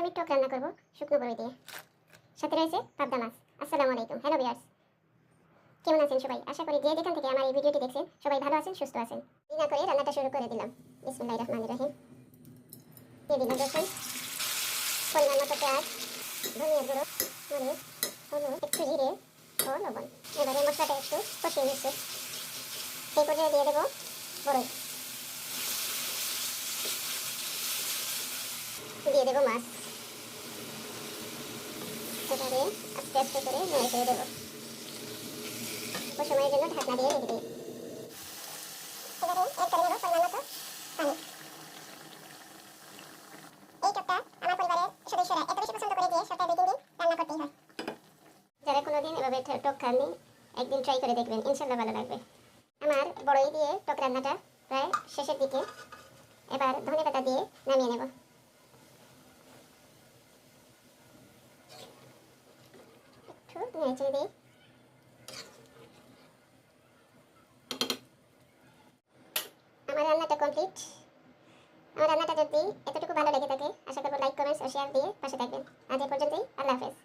আমি টক রান্না করব শুকনো বড়ি দিয়ে, সাথে রয়েছে পাবদা মাছ। আসসালামু আলাইকুম, হ্যালো ভিউয়ার্স, কেমন আছেন সবাই? আশা করি যে যেখান থেকে আমার এই ভিডিওটি দেখছেন সবাই ভালো আছেন, সুস্থ আছেন। দেরি না করে রান্নাটা শুরু করে দিলাম। বিসমিল্লাহির রহমানির রহিম। দিয়ে দিলাম রসুন, পরিমাণ মতো পেঁয়াজ, ধনিয়ার গুঁড়ো, মরিচ, হলুদ, একটু জিরে ও লবণ। এবারে মশলাটা একটু কষিয়ে নিচ্ছি। এই পর্যায়ে দিয়ে দেবো বড়ি, দিয়ে দেবো মাছ। এবারে আস্তে আস্তে করে নেড়ে চেড়ে দেবো। অল্প সময়ের জন্য ঢাকনা দিয়ে রেখে দিই। এবারে এড করে দেবো পরিমাণ মতো পানি। এই টকটা আমার পরিবারের সদস্যরা এত বেশি পছন্দ করে যে সপ্তাহে 2-3 দিন রান্না করতেই হয়। যারা কোনোদিন এভাবে টক খাননি, একদিন ট্রাই করে দেখবেন, ইনশাল্লাহ ভালো লাগবে। আমার বড়ই দিয়ে টক রান্নাটা প্রায় শেষের দিকে। এবার ধনেপাতা দিয়ে নামিয়ে নেব। একটু নেড়ে চেড়ে দিই। আমার রান্নাটা কমপ্লিট। আমার রান্নাটা যদি এতটুকু ভালো লেগে থাকে, আশা করব লাইক, কমেন্টস ও শেয়ার দিয়ে পাশে থাকবেন। আজ এই পর্যন্তই, আল্লাহ হাফেজ।